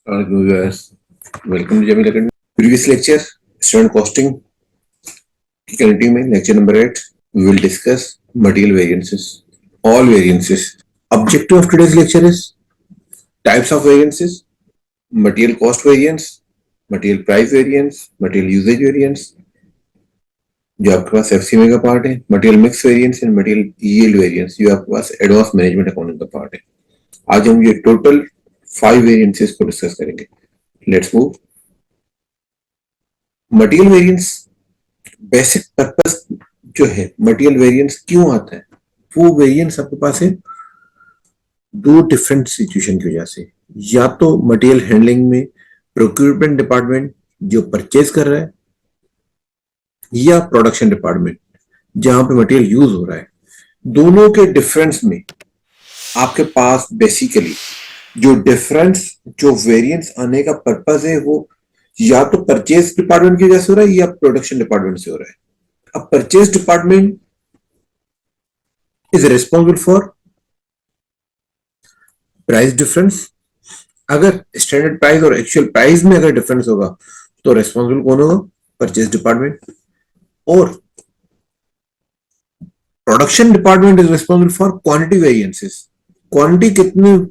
Viewers, welcome to Jamil Academy. Previous lecture, student costing की continue में lecture number 8, we will discuss material variances, all variances. Objective of today's lecture is types of variances, material cost variance, material price variance, material usage variance, जो आपके पास FCMA का part है, material mix variance and material yield variance, जो आपके पास advanced management accounting का part है. आज हम ये टोटल 5 वेरिएंसेस को डिस्कस करेंगे. Let's move. Material variance basic purpose जो है, मटेरियल वेरिएंस क्यों आता है, वो वेरिएंस आपके पास है दो डिफरेंट सिचुएशन की वजह से. या तो मटेरियल हैंडलिंग में प्रोक्यूरमेंट डिपार्टमेंट जो परचेज कर रहा है, या प्रोडक्शन डिपार्टमेंट जहां पे मटेरियल यूज हो रहा है. दोनों के डिफरेंस में आपके पास बेसिकली जो डिफरेंस, जो वेरिएंस आने का पर्पस है, वो या तो परचेज डिपार्टमेंट की वजह से हो रहा है या प्रोडक्शन डिपार्टमेंट से हो रहा है. अब purchase department is responsible for price difference. अगर स्टैंडर्ड प्राइस और एक्चुअल प्राइस में अगर डिफरेंस होगा तो रिस्पॉन्सिबल कौन होगा? Purchase department. और production department is responsible for quantity variances. Quantity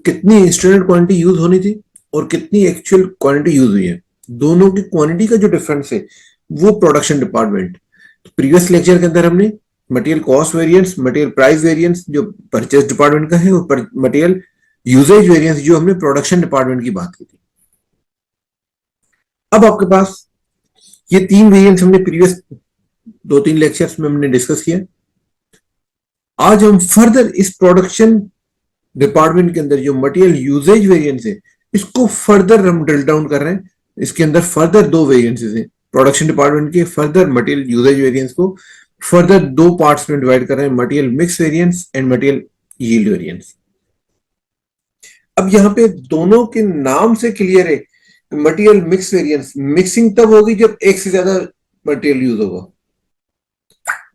कितनी स्टैंडर्ड क्वांटिटी यूज होनी थी और कितनी एक्चुअल क्वांटिटी यूज हुई है, दोनों की क्वांटिटी का जो डिफरेंस है वो प्रोडक्शन डिपार्टमेंट. प्रीवियस लेक्चर के अंदर हमने material cost variance, material price variance जो परचेज डिपार्टमेंट का है, और मटेरियल यूजेज वेरिएंस जो हमने प्रोडक्शन डिपार्टमेंट की बात की थी. अब आपके पास ये तीन वेरिएंस हमने प्रीवियस 2-3 लेक्चर्स में हमने डिस्कस किया. आज हम फर्दर इस प्रोडक्शन डिपार्टमेंट के अंदर जो मटेरियल यूजेज वेरिएंस है, इसको फर्दर हम ड्रिल डाउन कर रहे हैं. इसके अंदर फर्दर दो वेरिएंसेस हैं प्रोडक्शन डिपार्टमेंट के. फर्दर मटेरियल यूजेज वेरिएंस को फर्दर दो पार्ट्स में डिवाइड कर रहे हैं, material mix variance and material yield variance. अब यहां पे दोनों के नाम से क्लियर है, मटेरियल मिक्स वेरिएंस मिक्सिंग तब होगी जब एक से ज्यादा मटेरियल यूज होगा.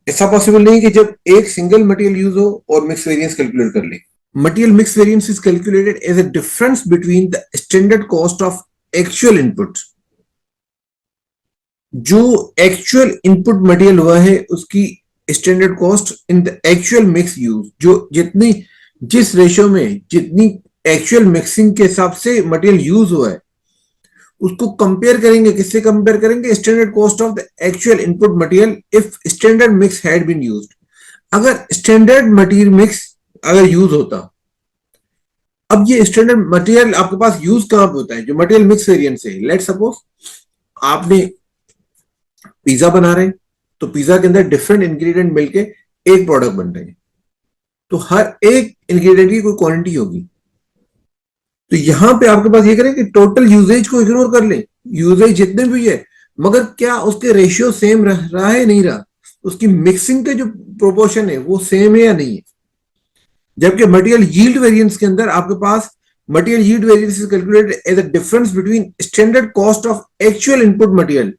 ऐसा पॉसिबल नहीं कि जब एक सिंगल मटेरियल यूज हो और मिक्स वेरिएंस कैलकुलेट कर ले. Material mix variance is calculated as a difference between the standard cost of actual input. जो actual input material हुआ है उसकी standard cost in the actual mix use, जो जिस रेशियो में जितनी actual mixing के हिसाब से material use हुआ है उसको कंपेयर करेंगे. किससे कंपेयर करेंगे? standard cost of the actual input material if standard mix had been used. अगर standard material mix अगर यूज होता. अब ये स्टैंडर्ड मटेरियल आपके पास यूज कहां पे होता है? जो मटेरियल मिक्स वेरिएंस है. लेट्स सपोज आपने पिज्जा बना रहे हैं, तो पिज्जा के अंदर डिफरेंट इंग्रेडिएंट मिलके एक प्रोडक्ट बन रहे हैं, तो हर एक इंग्रेडिएंट की कोई क्वांटिटी होगी. तो यहां पे आपके पास ये करें कि टोटल यूजेज को इग्नोर कर ले, यूजेज जितने भी है, मगर क्या उसके रेशियो सेम रहा है नहीं रहा, उसकी मिक्सिंग के जो प्रोपोर्शन है वो सेम है या नहीं है. जबकि मटेरियल यील्ड वेरिएंस के अंदर आपके पास material yield variance is calculated as a difference between standard cost of actual input material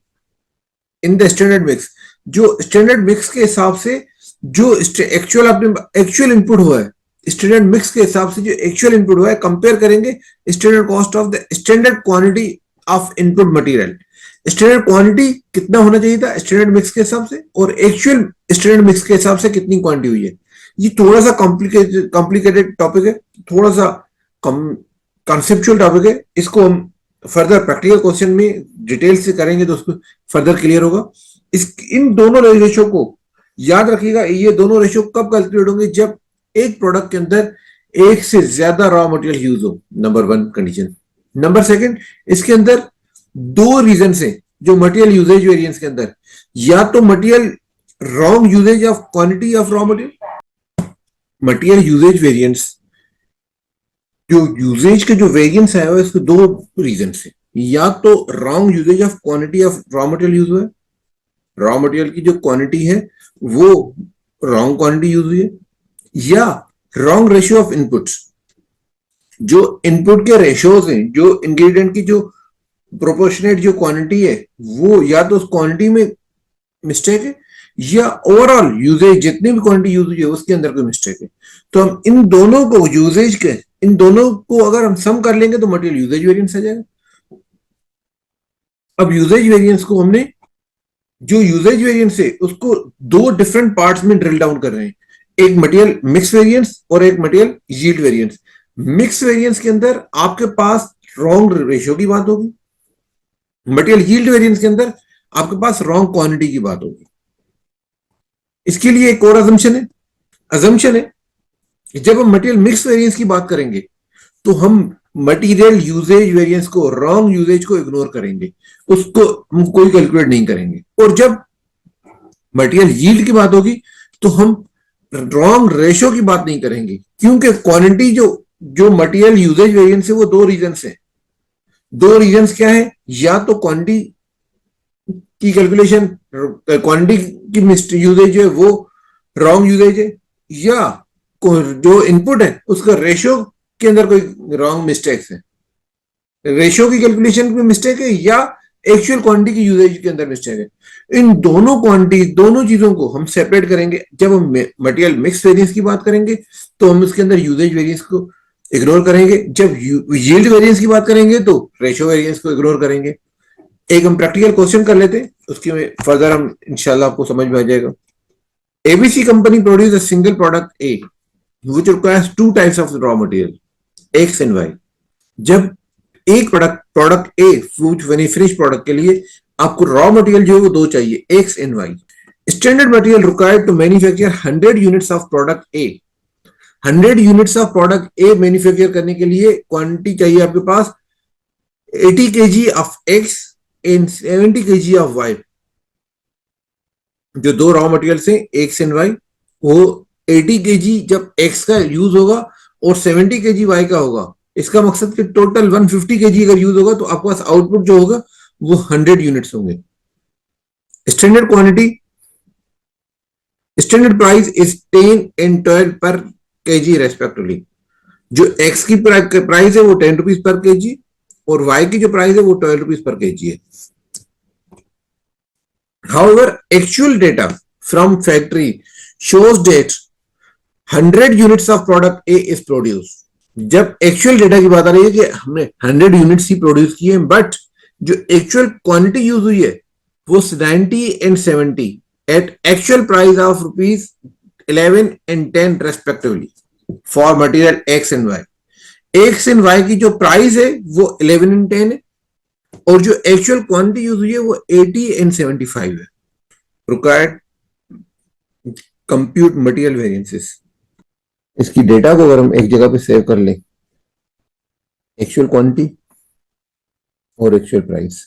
in the standard mix. जो स्टैंडर्ड मिक्स के हिसाब से जो एक्चुअल इनपुट हुआ है, स्टैंडर्ड मिक्स के हिसाब से जो एक्चुअल इनपुट हुआ है, कंपेयर करेंगे standard cost of the standard quantity of input material. Standard quantity कितना होना चाहिए था स्टैंडर्ड मिक्स के हिसाब से, और एक्चुअल स्टैंडर्ड मिक्स के हिसाब से कितनी क्वांटिटी हुई है. ये थोड़ा सा कॉम्प्लिकेटेड टॉपिक है, थोड़ा सा कॉन्सेप्चुअल टॉपिक है. इसको हम फर्दर प्रैक्टिकल क्वेश्चन में डिटेल से करेंगे तो उसको फर्दर क्लियर होगा. इन दोनों रेशियो को याद रखिएगा. ये दोनों रेशियो कब कैलकुलेट होंगे? जब एक प्रोडक्ट के अंदर एक से ज्यादा रॉ मटेरियल यूज हो. Number 1 condition. नंबर 2, इसके अंदर दो रीजन है जो मटेरियल यूजेज वेरिएंस के अंदर. या तो material wrong usage of quantity of raw material. Material usage variance, जो यूजेज के जो वेरिएंस है इसके दो रीजन है. या तो wrong usage of quantity of raw material use हुआ है, रॉ मटेरियल की जो क्वांटिटी है वो रॉन्ग क्वांटिटी यूज हुई है, या रॉन्ग रेशियो ऑफ इनपुट्स, जो इनपुट के रेशियोज हैं, जो इंग्रेडिएंट की जो प्रोपोर्शनेट जो क्वांटिटी है वो या तो उस क्वांटिटी में मिस्टेक है, या ओवरऑल यूजेज जितनी भी क्वांटिटी यूज हुई है उसके अंदर कोई मिस्टेक है. तो हम इन दोनों को यूजेज के इन दोनों को अगर हम सम कर लेंगे तो मटेरियल यूजेज वेरिएंस आ जाएगा। अब यूजेज वेरिएंस को हमने, जो यूजेज वेरिएंस है उसको दो डिफरेंट पार्ट्स में ड्रिल डाउन कर रहे हैं, एक मटेरियल मिक्स वेरिएंस और एक material yield variance. Mix variance के अंदर आपके पास रॉन्ग रेशियो की बात होगी, मटेरियल यील्ड वेरिएंस के अंदर आपके पास रॉन्ग क्वांटिटी की बात होगी। इसके लिए एक और अजम्पशन है कि जब हम मटेरियल मिक्स वेरिएंस की बात करेंगे तो हम मटेरियल यूजेज वेरिएंस को, रॉन्ग यूजेज को इग्नोर करेंगे, उसको हम कोई कैलकुलेट नहीं करेंगे। और जब मटेरियल यील्ड की बात होगी तो हम रॉन्ग रेशो की बात नहीं करेंगे, क्योंकि क्वांटिटी जो जो मटेरियल यूजेज वेरिएंस है वो दो रीजन है। दो रीजन क्या है, या तो क्वांटिटी की कैलकुलेशन, क्वांटिटी की यूजेज है वो रॉन्ग यूजेज है, या जो इनपुट है उसका रेशियो के अंदर कोई रॉन्ग मिस्टेक्स है, रेशियो की कैलकुलेशन में मिस्टेक है या एक्चुअल क्वांटिटी की यूजेज के अंदर मिस्टेक है। इन दोनों क्वांटिटी, दोनों चीजों को हम सेपरेट करेंगे। जब हम मटेरियल मिक्स वेरिएंस की बात करेंगे तो हम इसके अंदर यूजेज वेरिएंस को इग्नोर करेंगे, जब यील्ड वेरिएंस की बात करेंगे तो रेशियो वेरिएंस को इग्नोर करेंगे। एक हम प्रैक्टिकल क्वेश्चन कर लेते हैं, उसके में फर्दर हम इंशाल्लाह आपको समझ में आ जाएगा। ABC company produce a single product A which requires two types of raw material X and Y। जब एक प्रोडक्ट ए फिनिश प्रोडक्ट के लिए आपको रॉ मटेरियल जो है वो दो चाहिए, X and Y. Standard material required to manufacture 100 units of product A. 100 units of product A manufacture करने के लिए क्वांटिटी चाहिए आपके पास 80 kg of X and 70 kg of Y. जो दो रॉ मटेरियल है एक्स एंड वाई, वो 80 kg जब एक्स का यूज होगा और 70 kg वाई का होगा। इसका मकसद कि टोटल 150 kg अगर यूज होगा तो आपके पास आउटपुट जो होगा वो 100 यूनिट्स होंगे। Standard quantity, standard price is 10 and 12 पर केजी रेस्पेक्टिवली। जो एक्स की प्राइस है वो 10 रुपीज पर केजी और वाई की जो प्राइस है वो 12 रुपीज पर केजी है। However, actual data from factory shows that 100 units of product A is produced। जब एक्चुअल डेटा की बात आ रही है कि हमने 100 यूनिट्स ही प्रोड्यूस किए हैं, बट जो एक्चुअल क्वांटिटी यूज हुई है वो 90 and 70 at actual price of rupees 11 and 10 respectively for material X and Y. X and Y की जो प्राइस है वो 11 एंड 10 है और जो एक्चुअल क्वांटिटी यूज हुई है वो 80 एंड 75 है। Required compute material variances. इसकी डेटा को अगर हम एक जगह पे सेव कर लें, एक्चुअल क्वांटिटी और एक्चुअल प्राइस।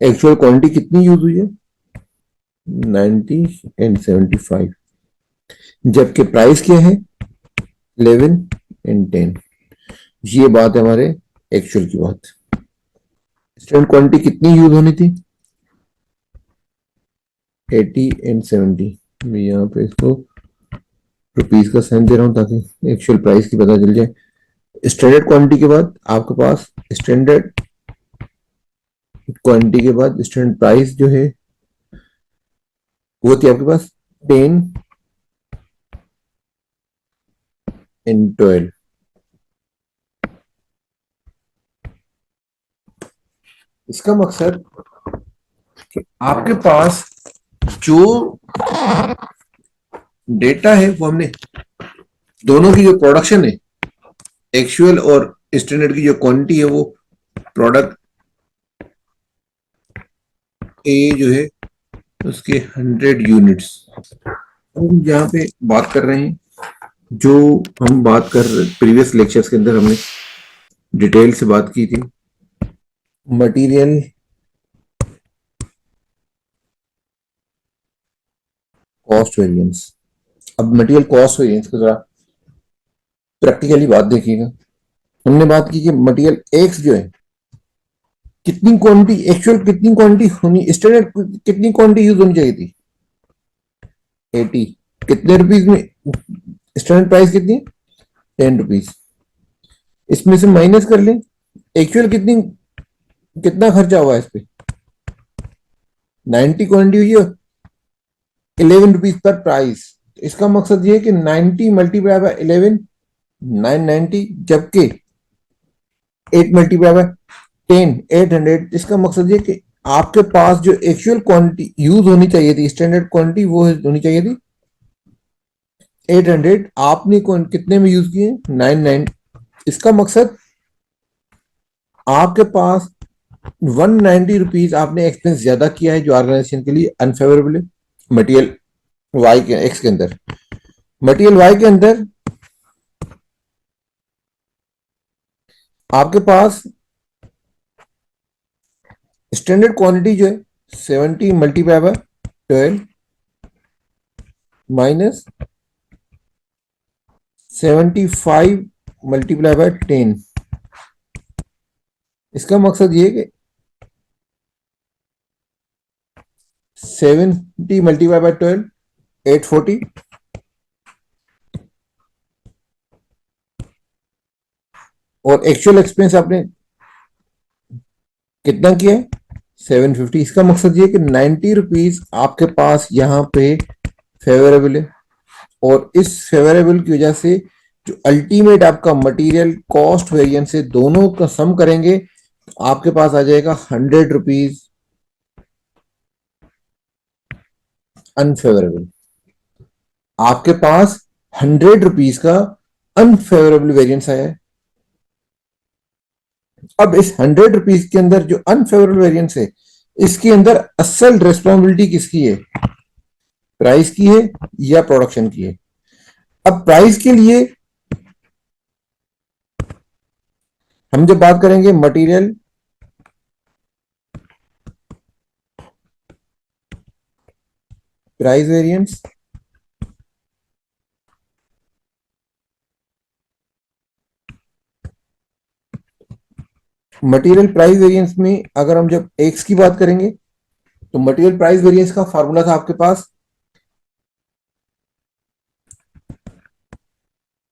एक्चुअल क्वांटिटी कितनी यूज हुई है 90 एंड 75, जबकि प्राइस क्या है 11 एंड 10। ये बात है हमारे एक्चुअल की बात। स्टैंडर्ड क्वांटिटी कितनी यूज होनी थी 80 एंड 70। मैं यहाँ पे इसको रुपीज का साइन दे रहा हूं ताकि एक्चुअल प्राइस की पता चल जाए। स्टैंडर्ड क्वांटिटी के बाद आपके पास स्टैंडर्ड क्वांटिटी के बाद स्टैंडर्ड प्राइस जो है वो थी आपके पास 10 एंड 12। इसका मकसद कि आपके पास जो डेटा है वो हमने दोनों की जो प्रोडक्शन है एक्चुअल और स्टैंडर्ड की जो क्वांटिटी है वो प्रोडक्ट ए जो है उसके 100 यूनिट्स। हम यहाँ पे बात कर रहे हैं, जो हम बात कर प्रीवियस लेक्चर्स के अंदर हमने डिटेल से बात की थी मटेरियल कॉस्ट वेरिएंस। अब मटेरियल कॉस्ट वेरिएंस को जरा प्रैक्टिकली बात देखिएगा। हमने बात की कि मटेरियल एक्स जो है कितनी क्वांटिटी, एक्चुअल कितनी क्वांटिटी होनी, स्टैंडर्ड कितनी क्वांटिटी यूज होनी चाहिए थी 80। कितने रुपीज में स्टैंडर्ड प्राइस कितनी 10 रुपीज। इसमें से माइनस कर लें एक्चुअल कितनी, कितना खर्चा हुआ इस पे 90 क्वांटिटी हुई है 11 रुपीज पर प्राइस। इसका मकसद ये है कि 90 मल्टीप्लाई बाय 11 990, जबकि 8 मल्टीप्लाई बाय 10, 800। इसका मकसद ये कि आपके पास जो एक्चुअल क्वांटिटी यूज होनी चाहिए थी, स्टैंडर्ड क्वांटिटी, वो होनी चाहिए थी 800। आपने कितने में यूज किए? 99। इसका मकसद आपके पास 190 रुपीज आपने एक्सपेंस ज्यादा किया है, जो ऑर्गेनाइजेशन के लिए अनफेवरेबल है। मटेरियल वाई के एक्स के अंदर, मटेरियल वाई के अंदर आपके पास स्टैंडर्ड क्वांटिटी जो है 70 multiply by 12 minus 75 multiply by 10। इसका मकसद ये कि 70 मल्टीप्लाई बाय 12 840, और एक्चुअल एक्सपेंस आपने कितना किया है? 750। इसका मकसद ये कि 90 रुपीज आपके पास यहाँ पे फेवरेबल है, और इस फेवरेबल की वजह से जो अल्टीमेट आपका मटेरियल कॉस्ट वेरिएंस है, दोनों का सम करेंगे तो आपके पास आ जाएगा 100 रुपीज अनफेवरेबल। आपके पास 100 रुपीज का अनफेवरेबल वेरिएंस आया है। अब इस 100 रुपीज के अंदर जो अनफेवरेबल वेरिएंस है, इसके अंदर असल रिस्पॉन्सिबिलिटी किसकी है? प्राइस की है या प्रोडक्शन की है? अब प्राइस के लिए हम जब बात करेंगे material price variance, material price variance में अगर हम जब एक्स की बात करेंगे, तो मटेरियल प्राइस वेरिएंस का फार्मूला था आपके पास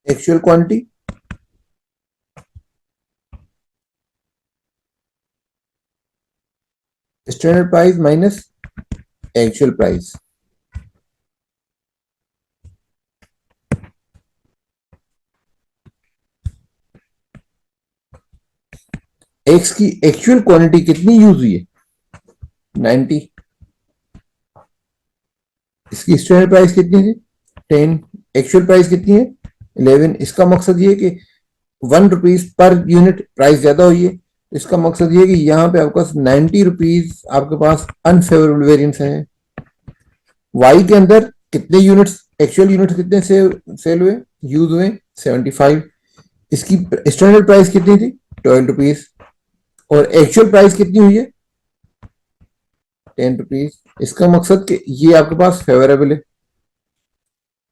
actual quantity standard price minus actual price. X की एक्चुअल क्वांटिटी कितनी यूज हुई है? 90। इसकी स्टैंडर्ड प्राइस कितनी थी? 10। एक्चुअल प्राइस कितनी है? 11। इसका मकसद ये है कि 1 रुपीज पर यूनिट प्राइस ज्यादा हुई है। इसका मकसद ये है कि यहाँ पे आपके पास 90 रुपीज आपके पास अनफेवरेबल वेरिएंस है। वाई के अंदर कितने यूनिट्स, एक्चुअल यूनिट्स कितने सेल हुए, यूज हुए? 75। इसकी स्टैंडर्ड प्राइस कितनी थी? 12 रुपीज। और एक्चुअल प्राइस कितनी हुई है? 10 रुपीज। इसका मकसद कि ये आपके पास फेवरेबल है।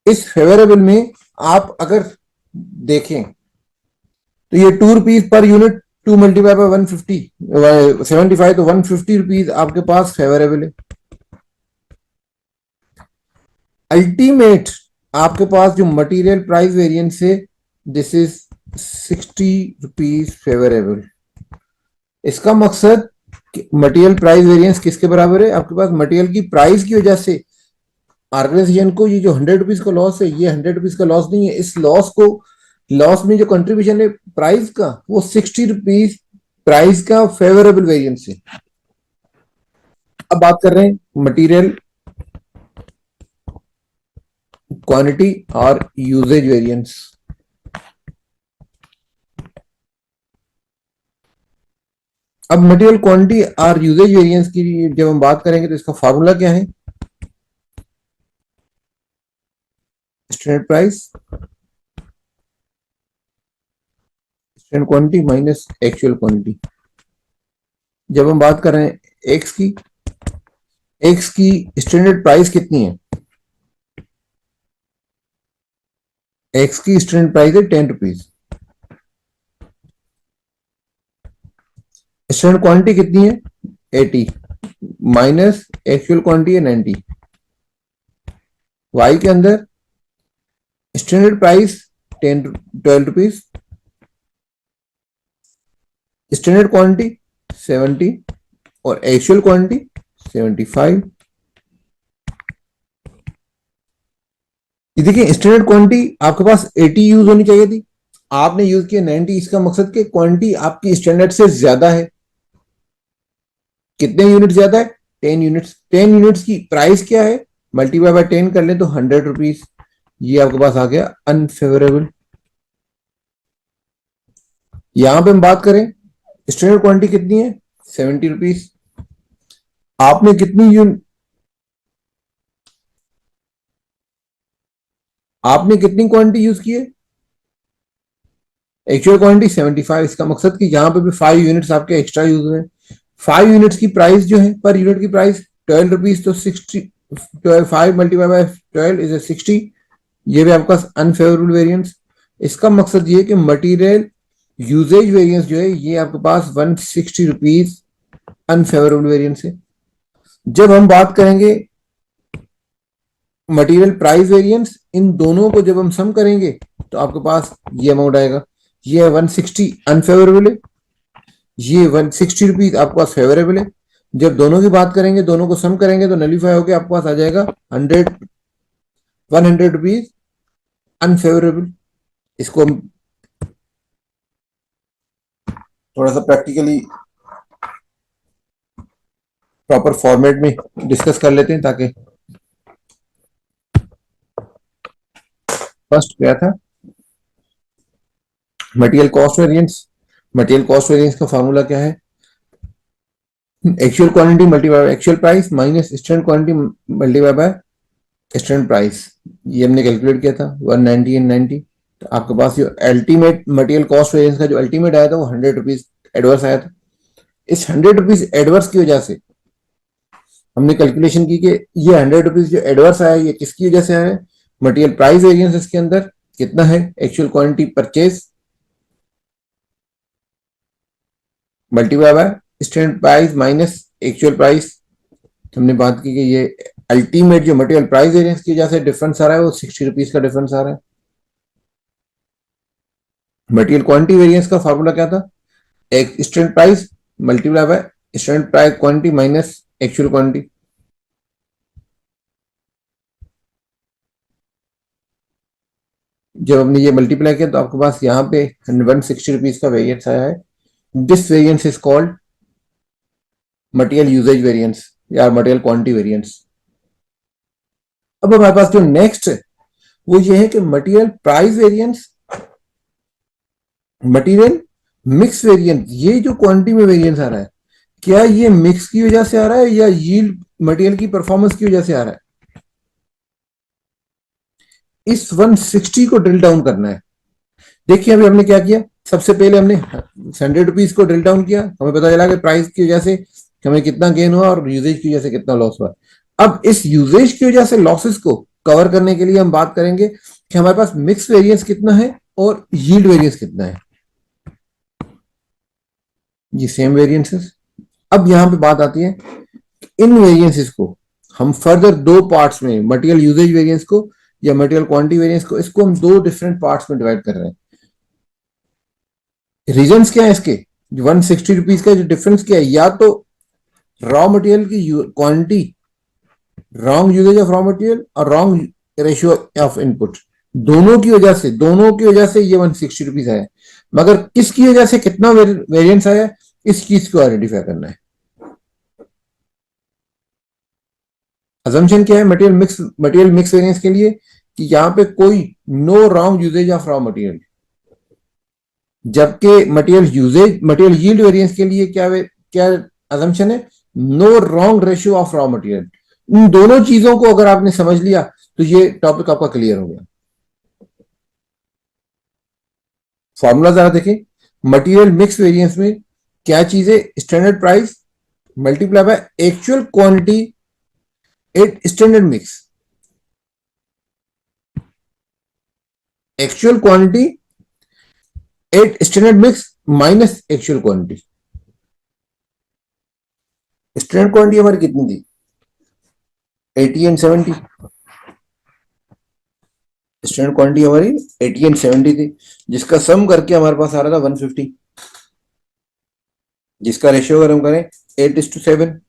इस फेवरेबल में आप अगर देखें तो ये 2 rupees per unit, 2 multiply by 150 75, तो 150 रुपीज आपके पास फेवरेबल है। अल्टीमेट आपके पास जो मटेरियल प्राइस वेरिएंस है, दिस इज 60 रुपीज फेवरेबल। इसका मकसद मटेरियल प्राइस वेरिएंस किसके बराबर है? आपके पास मटेरियल की प्राइस की वजह से ऑर्गेनाइजेशन को ये जो 100 रुपीज का लॉस है, ये 100 रुपीज का लॉस नहीं है। इस लॉस में जो कंट्रीब्यूशन है प्राइस का, वो 60 रुपीज प्राइस का फेवरेबल वेरिएंस है। अब बात कर रहे हैं मटेरियल क्वांटिटी और यूजेज वेरिएंस। अब मटेरियल क्वांटिटी और यूजेज वेरिएंस की जब हम बात करेंगे तो इसका फॉर्मूला क्या है? Standard price standard quantity minus actual quantity. जब हम बात कर रहे हैं एक्स की, एक्स की स्टैंडर्ड प्राइस कितनी है? एक्स की स्टैंडर्ड प्राइस है 10 रुपीज। स्टैंडर्ड क्वांटिटी कितनी है? 80 माइनस एक्चुअल क्वांटिटी है 90। वाई के अंदर standard price 12 rupees, standard quantity 70 और एक्चुअल क्वांटिटी 75। ये देखिए स्टैंडर्ड क्वांटिटी आपके पास 80 यूज होनी चाहिए थी, आपने यूज किया 90, इसका मकसद कि क्वांटिटी आपकी स्टैंडर्ड से ज्यादा है। कितने यूनिट ज्यादा है? 10 यूनिट्स। 10 यूनिट्स की प्राइस क्या है? मल्टीप्लाई बाय 10 कर ले तो 100 रुपीज। ये आपके पास आ गया अनफेवरेबल। यहां पे हम बात करें, स्टैंडर्ड क्वांटिटी कितनी है? 70 रुपीज। आपने कितनी यूनिट, आपने कितनी क्वांटिटी यूज की है? Actual quantity 75। इसका मकसद कि यहाँ पे भी 5 यूनिट्स आपके एक्स्ट्रा यूज हुए। 5 यूनिट्स की प्राइस जो है, पर यूनिट की प्राइस 12 रुपीज, तो 60, 5 मल्टीप्लाई बाय 12 इज 60। ये भी आपका अनफेवरेबल वेरिएंस। इसका मकसद ये कि मटेरियल यूजेज वेरिएंस जो है ये आपके पास 160 रुपीज अनफेवरेबल वेरिएंस है। जब हम बात करेंगे मटेरियल प्राइस वेरिएंस, इन दोनों को जब हम सम करेंगे तो आपके पास ये अमाउंट आएगा। ये 160 अनफेवरेबल है, ये 160 रुपीज आपके पास फेवरेबल है। जब दोनों की बात करेंगे, दोनों को सम करेंगे तो नलीफाई होकर आपके पास आ जाएगा 100 रुपीज अनफेवरेबल। इसको हम थोड़ा सा प्रैक्टिकली प्रॉपर फॉर्मेट में डिस्कस कर लेते हैं, ताकि फर्स्ट क्या था, material cost variance. Material cost variance का फॉर्मूला क्या है? Actual quantity multiply by actual price minus standard quantity multiply by standard price. ये हमने कैलकुलेट किया था 190 एंड 90। तो आपके पास जो अल्टीमेट मटेरियल कॉस्ट वेरिएंस का जो अल्टीमेट आया था वो 100 रुपीज एडवर्स आया था। इस 100 रुपीज एडवर्स की वजह से हमने कैलकुलेशन की कि ये 100 रुपीज जो एडवर्स आया ये किसकी वजह से आया है? मटेरियल प्राइस वेरिएंस इसके अंदर कितना है? Actual quantity purchase multiply by standard price minus actual price. हमने बात की कि ये अल्टीमेट जो मटेरियल प्राइस वेरिएंस की वजह से डिफरेंस आ रहा है वो 60 रुपीज का डिफरेंस आ रहा है। मटेरियल क्वांटिटी वेरिएंस का फॉर्मूला क्या था? एक standard price multiply by standard price quantity minus actual quantity. जब हमने ये मल्टीप्लाई किया तो आपके पास यहाँ पे 160 रुपीज का वेरिएंस आया है। This variance is called material usage variance या मटेरियल क्वांटिटी वेरिएंस। अब हमारे पास जो नेक्स्ट है वो ये है कि material price variance, material mix variance. ये जो क्वांटिटी में वेरिएंस आ रहा है, क्या ये मिक्स की वजह से आ रहा है या यील्ड मटेरियल की परफॉर्मेंस की वजह से आ रहा है? इस 160 को ड्रिल डाउन करना है। देखिए अभी हमने क्या किया, सबसे पहले हमने 100 रुपीज को ड्रिल डाउन किया। हमें पता चला कि प्राइस की वजह से हमें कितना गेन हुआ और यूजेज की वजह से कितना लॉस हुआ। अब इस यूजेज की वजह से लॉसेस को कवर करने के लिए हम बात करेंगे कि हमारे पास मिक्स वेरिएंस कितना है और यील्ड वेरिएंस कितना है। ये सेम वेरिएंसेस। अब यहां पे बात आती है, इन वेरिएंसेस को हम फर्दर दो पार्ट्स में, मटेरियल यूजेज वेरिएंस को या मटेरियल क्वांटिटी वेरिएंस को, इसको हम दो डिफरेंट पार्ट्स में डिवाइड कर रहे हैं। रीजंस क्या है इसके? 160 रुपीज का जो डिफरेंस क्या है, या तो रॉ मटेरियल की quantity, wrong usage of raw material और रॉन्ग रेशियो ऑफ इनपुट, दोनों की वजह से ये 160 रुपीज आया। मगर किसकी वजह से कितना वेरिएंस आया, इस चीज को आइडेंटिफाई करना है। अजम्पशन क्या है मटेरियल मिक्स वेरिएंस के लिए कि यहां पे कोई no wrong usage of raw material, जबकि मटेरियल यील्ड वेरिएंस के लिए क्या अजम्पशन है? No wrong ratio of raw material. इन दोनों चीजों को अगर आपने समझ लिया तो ये टॉपिक आपका क्लियर हो गया। फॉर्मूला जरा देखें। मटेरियल मिक्स वेरिएंस में क्या चीज है? Standard price multiply by actual quantity eight standard mix. Actual quantity eight standard mix minus actual quantity. Standard quantity हमारी कितनी थी? 80 एंड 70। स्टैंडर्ड क्वांटिटी हमारी 80 एंड 70 थी, जिसका सम करके हमारे पास आ रहा था 150, जिसका रेशियो अगर हम करें 8:7।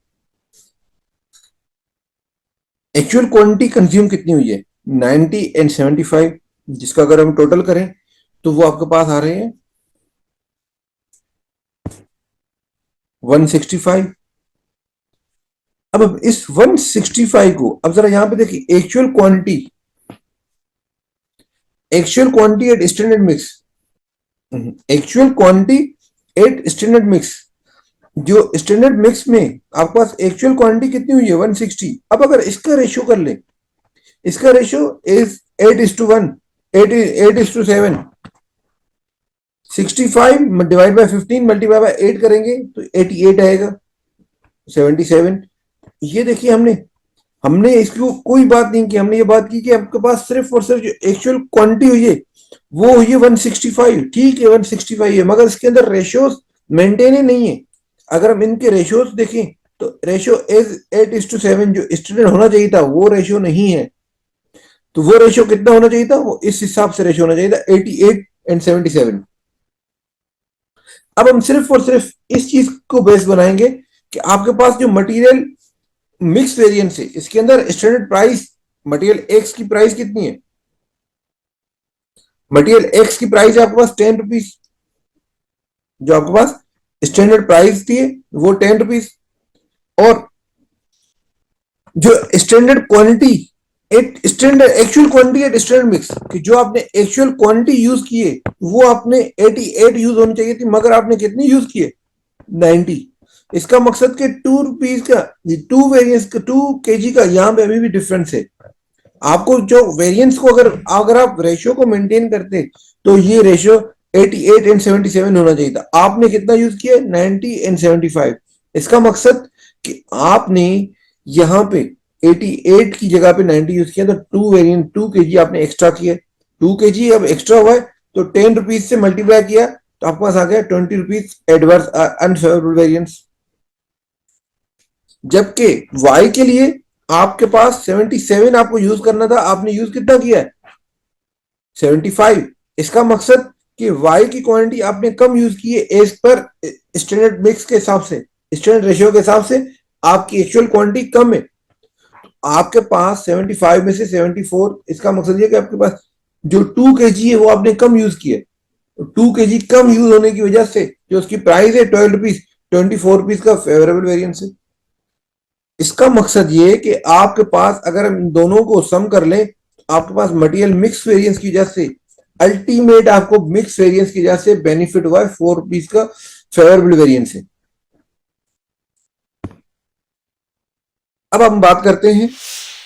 एक्चुअल क्वांटिटी कंज्यूम कितनी हुई है? 90 एंड 75, जिसका अगर हम टोटल करें तो वो आपके पास आ रहे हैं 165। अब इस 165 को अब जरा यहां पे देखिए, actual quantity eight standard mix, actual quantity eight standard mix, जो स्टैंडर्ड मिक्स में आपके पास एक्चुअल क्वांटिटी कितनी हुई है 160। अब अगर इसका रेशियो कर ले, इसका ratio is 8:1, 8:7, 65 divide by 15 multiply by 8 करेंगे तो 88 आएगा, 77। ये देखिए, हमने हमने इसको कोई बात नहीं की, हमने ये बात की कि आपके पास सिर्फ और सिर्फ जो एक्चुअल क्वांटिटी हुई है वो हुई है 165। ठीक है, 165 है, मगर इसके अंदर रेशियोज मेंटेन ही नहीं है। अगर हम इनके रेशियोज देखें तो रेशियो इज 8:7, जो स्टैंडर्ड होना चाहिए था वो रेशियो नहीं है। तो वो रेशियो कितना होना चाहिए था, वो इस हिसाब से रेशियो होना चाहिए था 88 और 77। अब हम सिर्फ और सिर्फ इस चीज को बेस बनाएंगे कि आपके पास जो मटेरियल मिक्स वेरिएंस है, इसके अंदर स्टैंडर्ड प्राइस मटेरियल एक्स की प्राइस कितनी है, मटेरियल एक्स की प्राइस है आपके पास 10 रुपीज, जो आपके पास स्टैंडर्ड प्राइस थी वो 10 रुपीज। और जो standard quantity eight standard actual quantity eight standard mix, कि जो आपने एक्चुअल क्वांटिटी यूज की है वो आपने 88 यूज होनी चाहिए थी, मगर आपने कितनी यूज की है 90। इसका मकसद कि 2 रुपीज का, 2 वेरियंस का, 2 kg का यहाँ पे अभी भी डिफरेंस है। आपको जो वेरिएंस को अगर अगर आप रेशियो को मेंटेन करते तो ये रेशियो 88 और 77 होना चाहिए था। आपने कितना यूज किया, 90 और 75। इसका मकसद कि आपने यहाँ पे 88 की जगह पे 90 यूज किया, तो 2 आपने एक्स्ट्रा किया, 2 kg अब एक्स्ट्रा हुआ है, तो 10 रुपीज से मल्टीप्लाई किया तो आपके पास आ गया 20 रुपीज एडवर्स अनफेवरेबल वेरिएंस। जबकि y के लिए आपके पास 77 आपको यूज करना था, आपने यूज कितना किया है 75। इसका मकसद कि y की क्वांटिटी आपने कम यूज की है एज पर स्टैंडर्ड मिक्स के हिसाब से, स्टैंडर्ड रेशियो के हिसाब से आपकी एक्चुअल क्वांटिटी कम है। आपके पास 75 में से 74, इसका मकसद ये कि आपके पास जो 2 kg है वो आपने कम यूज किया, 2 kg कम यूज होने की वजह से जो उसकी प्राइस है 12 रुपीज, 24 रुपीज का फेवरेबल वेरियंस है। इसका मकसद ये है कि आपके पास अगर हम इन दोनों को सम कर लें, आपके पास मटेरियल मिक्स वेरिएंस की वजह से अल्टीमेट आपको मिक्स वेरिएंस की वजह से बेनिफिट हुआ है 4 रुपीज का फेवरेबल वेरिएंस है। अब हम बात करते हैं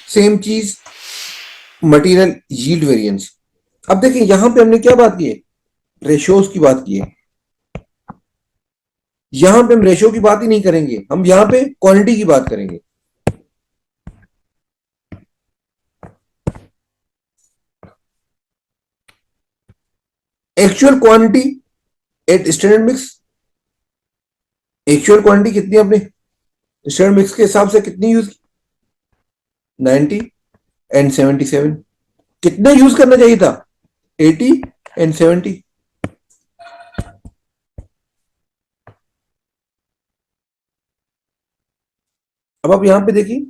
सेम चीज मटेरियल यील्ड वेरिएंस। अब देखिए यहां पे हमने क्या बात की है, रेशियोज की बात की है। यहां पे हम रेशियो की बात ही नहीं करेंगे, हम यहां पे क्वांटिटी की बात करेंगे। Actual quantity eight standard mix, actual quantity कितनी आपने स्टैंडर्ड मिक्स के हिसाब से कितनी यूज, 90 और 77। कितना यूज करना चाहिए था, 80 और 70। अब आप यहां पे देखिए,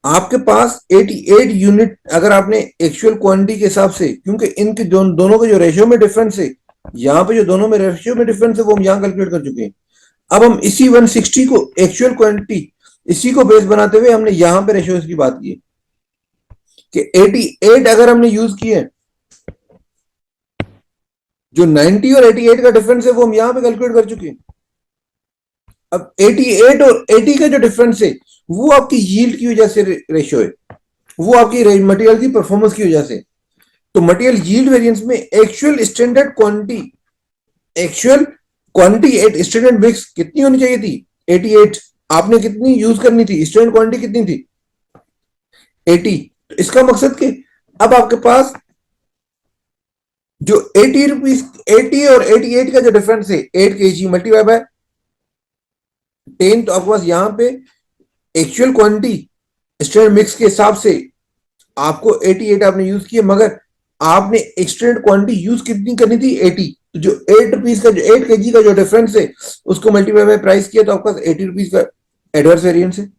आपके पास 88 यूनिट अगर आपने एक्चुअल क्वांटिटी के हिसाब से, क्योंकि इनके दोनों के जो रेशियो में डिफरेंस है, यहाँ पे जो दोनों में रेशियो में डिफरेंस है वो हम यहाँ कैलकुलेट कर चुके हैं। अब हम इसी 160 को एक्चुअल क्वांटिटी, इसी को बेस बनाते हुए हमने यहाँ पे रेशियो की बात की कि 88 अगर हमने यूज किए, जो 90 और 88 का डिफरेंस है वो हम यहाँ पे कैलकुलेट कर चुके हैं। अब 88 और 80 का जो डिफरेंस है वो आपकी यील्ड की वजह से रेशियो है, वो आपकी मटेरियल की परफॉर्मेंस की वजह से। तो मटेरियल यील्ड वेरिएंस में actual standard quantity, actual quantity eight standard mix कितनी होनी चाहिए थी 88। आपने कितनी यूज करनी थी, स्टैंडर्ड क्वांटिटी कितनी थी 80। तो इसका मकसद कि अब आपके पास जो 80 रुपीज, 80 और 88 का जो डिफरेंस है 8 kg मल्टीप्लाई बाय 10, तो आपके पास यहाँ पे एक्चुअल क्वांटिटी स्टैंडर्ड मिक्स के हिसाब से आपको 88 आपने यूज किया, मगर आपने एक्सटेंडेड क्वांटिटी यूज कितनी करनी थी 80। तो जो 8 रुपीज का, जो 8 kg का जो डिफरेंस है उसको मल्टीप्लाई बाय प्राइस किया तो आपके पास 80 रुपीज का एडवर्स वेरिएंस है।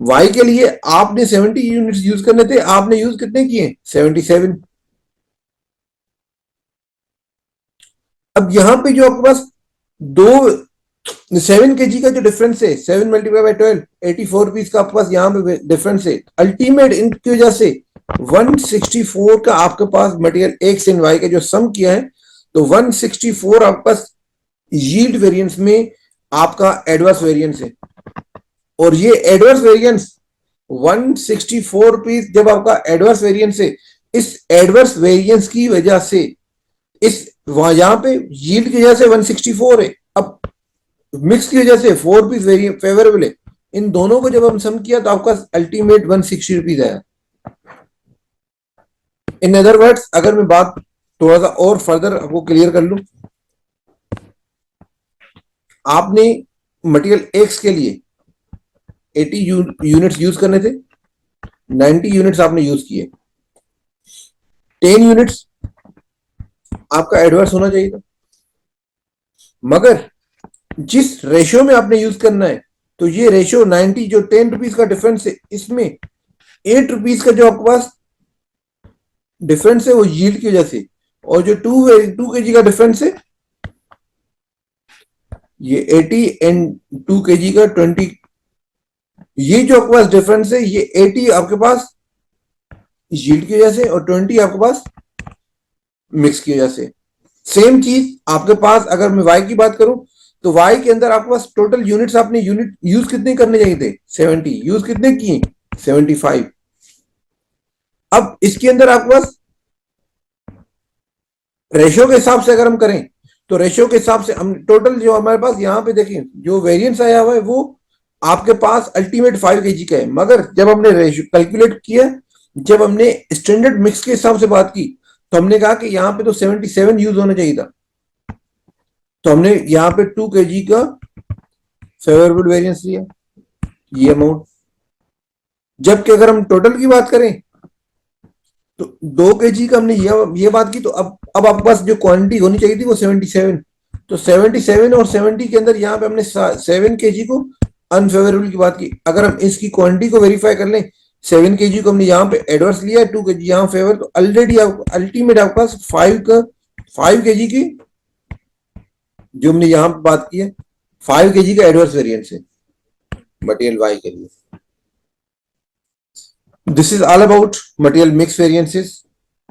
वाई के लिए आपने 70 यूनिट्स यूज करने थे, आपने यूज कितने किए 77। अब यहाँ पे जो आपके पास दो 7 kg का जो डिफरेंस है, 7 × 12 84 का आपके पास यहाँ पे डिफरेंस है, अल्टीमेट इनकी वजह से 164 का आपके पास मटेरियल एक्स एंड वाई का जो सम किया है, तो 164 आपके पास यील्ड वेरिएंस में आपका एडवर्स वेरिएंस है। और ये एडवर्स वेरिएंस 164 रुपीज जब आपका एडवर्स वेरिएंस है, इस एडवर्स वेरिएंस की वजह से इस यहाँ पे यील्ड की वजह से 164 है, अब मिक्स की वजह से 4 रुपीज फेवरेबल है, इन दोनों को जब हम सम किया तो आपका अल्टीमेट 160 रुपीज आया। इन अदर वर्ड्स, अगर मैं बात थोड़ा सा और फर्दर आपको क्लियर कर लूं, आपने मटेरियल एक्स के लिए 80 यूनिट्स यूज करने थे, 90 यूनिट्स आपने यूज किए, 10 यूनिट्स आपका एडवर्स होना चाहिए था, मगर जिस रेशियो में आपने यूज करना है, तो ये रेशियो 90 जो 10 रुपीज का डिफरेंस है, इसमें 8 रुपीज का जो आपके पास डिफरेंस है वो यील्ड की वजह से, और जो 2 kg का डिफरेंस है, ये 80 एंड 2 kg का 20, ये जो आपके पास डिफरेंस है, ये 80 आपके पास यील्ड की वजह से और 20 आपके पास मिक्स की वजह से। सेम चीज आपके पास अगर मैं वाई की बात करूं, तो वाई के अंदर आपके पास टोटल यूनिट्स, आपने यूनिट यूज कितने करने चाहिए थे, 70, यूज कितने किए, 75। अब इसके अंदर आपके पास रेशियो के हिसाब से अगर हम करें, तो रेशियो के हिसाब से हम टोटल जो हमारे पास यहाँ पे देखें जो वेरिएंस आया हुआ है, वो आपके पास अल्टीमेट 5 kg का है, मगर जब हमने रेशियो कैलकुलेट किया, जब हमने स्टैंडर्ड मिक्स के हिसाब से बात की, तो हमने कहा कि यहाँ पे तो 77 यूज होना चाहिए था, तो हमने यहाँ पे 2 kg का फेवरेबल वेरिएंस लिया, ये अमाउंट। जबकि अगर हम टोटल की बात करें, तो 2 kg का हमने ये बात की, तो अब आपके पास जो क्वांटिटी होनी चाहिए थी वो 77, तो 77 और 70 के अंदर यहाँ पे हमने 7 kg को अनफेवरेबल की बात की। अगर हम इसकी क्वांटिटी को वेरीफाई कर लें, 7 kg को हमने यहाँ पे एडवर्स लिया है, 2 kg यहाँ फेवर, तो ऑलरेडी अल्टीमेट आपके पास 5 kg की जो हमने यहाँ पे बात की है, 5 kg का एडवर्स वेरिएंस है मटेरियल वाई के लिए। This is all about material mix variances,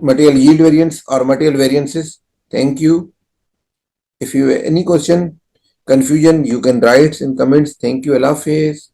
material yield variance or material variances. Thank you. If you have any question, confusion, you can write in comments. Thank you. Allah Hafiz.